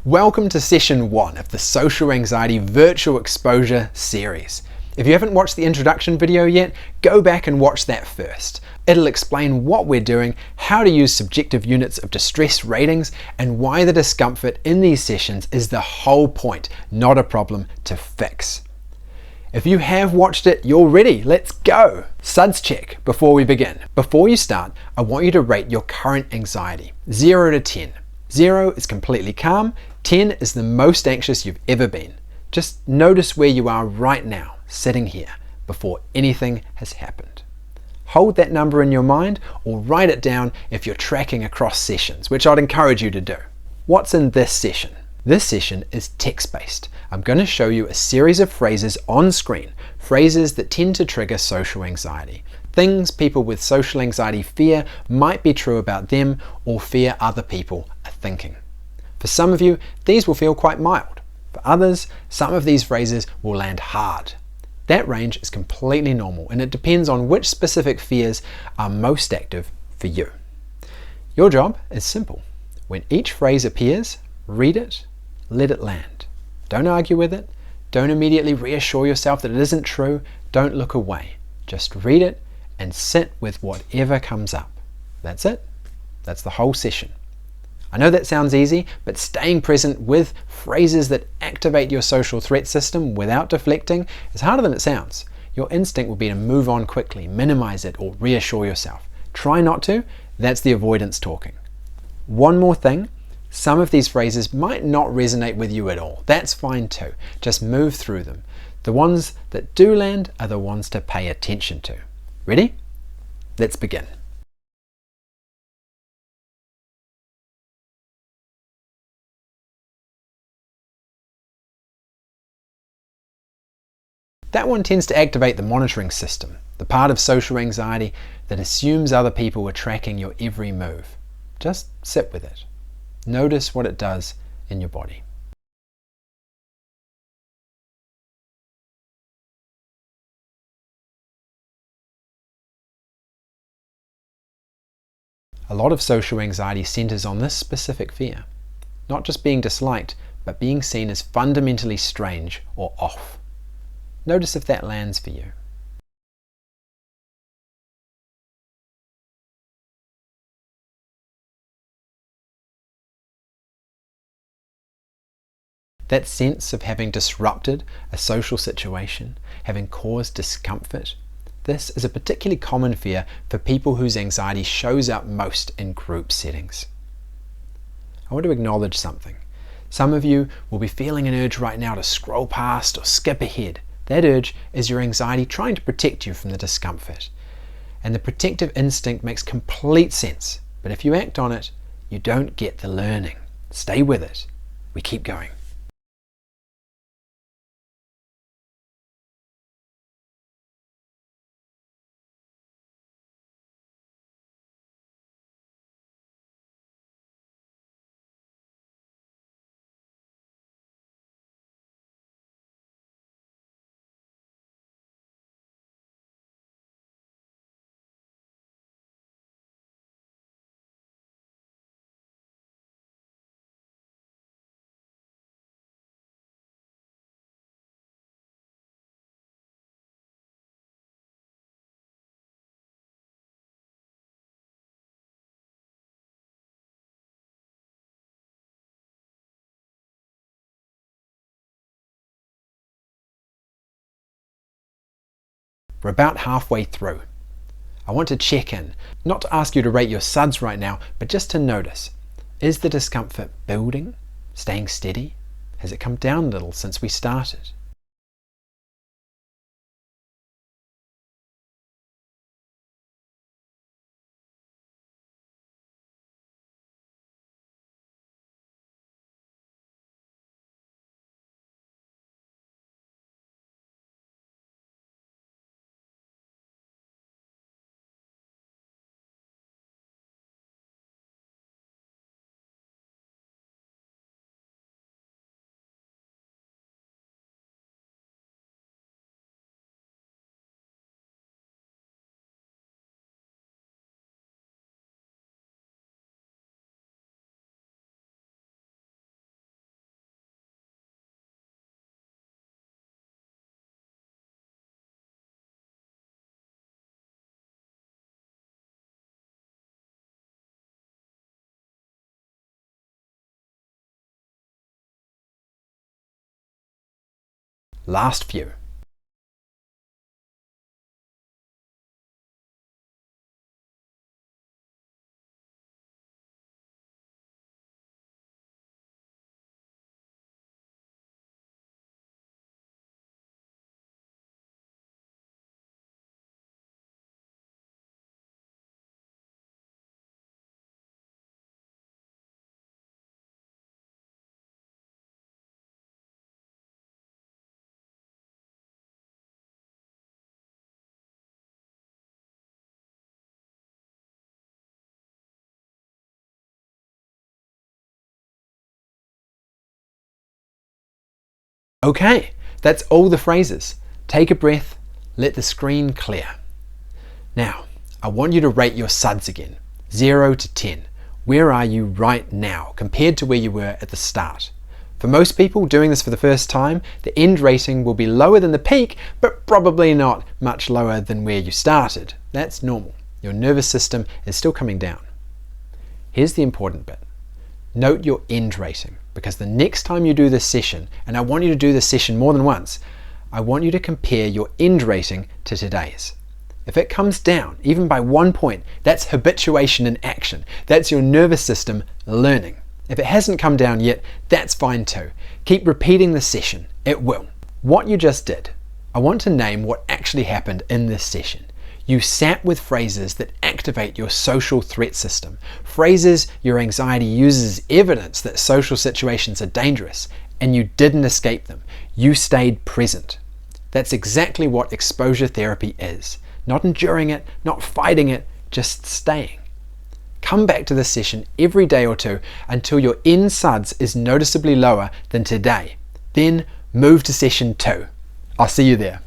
Welcome to session 1 of the Social Anxiety Virtual Exposure series. If you haven't watched the introduction video yet, go back and watch that first. It'll explain what we're doing, how to use subjective units of distress ratings, and why the discomfort in these sessions is the whole point, not a problem to fix. If you have watched it, you're ready. Let's go! SUDS check before we begin. Before you start, I want you to rate your current anxiety, 0 to 10. 0 is completely calm, 10 is the most anxious you've ever been. Just notice where you are right now, sitting here, before anything has happened. Hold that number in your mind or write it down if you're tracking across sessions, which I'd encourage you to do. What's in this session? This session is text-based. I'm going to show you a series of phrases on screen, phrases that tend to trigger social anxiety. Things people with social anxiety fear might be true about them or fear other people are thinking. For some of you, these will feel quite mild. For others, some of these phrases will land hard. That range is completely normal and it depends on which specific fears are most active for you. Your job is simple. When each phrase appears, read it, let it land. Don't argue with it. Don't immediately reassure yourself that it isn't true. Don't look away. Just read it and sit with whatever comes up. That's it. That's the whole session. I know that sounds easy, but staying present with phrases that activate your social threat system without deflecting is harder than it sounds. Your instinct will be to move on quickly, minimize it, or reassure yourself. Try not to. That's the avoidance talking. One more thing. Some of these phrases might not resonate with you at all. That's fine too. Just move through them. The ones that do land are the ones to pay attention to. Ready? Let's begin. That one tends to activate the monitoring system, the part of social anxiety that assumes other people are tracking your every move. Just sit with it. Notice what it does in your body. A lot of social anxiety centers on this specific fear. Not just being disliked, but being seen as fundamentally strange or off. Notice if that lands for you. That sense of having disrupted a social situation, having caused discomfort, this is a particularly common fear for people whose anxiety shows up most in group settings. I want to acknowledge something. Some of you will be feeling an urge right now to scroll past or skip ahead. That urge is your anxiety trying to protect you from the discomfort. And the protective instinct makes complete sense. But if you act on it, you don't get the learning. Stay with it. We keep going. We're about halfway through. I want to check in, not to ask you to rate your SUDS right now, but just to notice. Is the discomfort building, staying steady? Has it come down a little since we started? last few. Okay, that's all the phrases. Take a breath, let the screen clear. Now, I want you to rate your SUDS again, 0 to 10. Where are you right now compared to where you were at the start? For most people doing this for the first time, the end rating will be lower than the peak, but probably not much lower than where you started. That's normal. Your nervous system is still coming down. Here's the important bit. Note your end rating, because the next time you do this session, and I want you to do this session more than once, I want you to compare your end rating to today's. If it comes down, even by 1 point, that's habituation in action. That's your nervous system learning. If it hasn't come down yet, that's fine too. Keep repeating the session. It will. What you just did, I want to name what actually happened in this session. You sat with phrases that activate your social threat system, phrases your anxiety uses as evidence that social situations are dangerous, and you didn't escape them. You stayed present. That's exactly what exposure therapy is. Not enduring it, not fighting it, just staying. Come back to this session every day or two until your SUDS is noticeably lower than today. Then move to session 2. I'll see you there.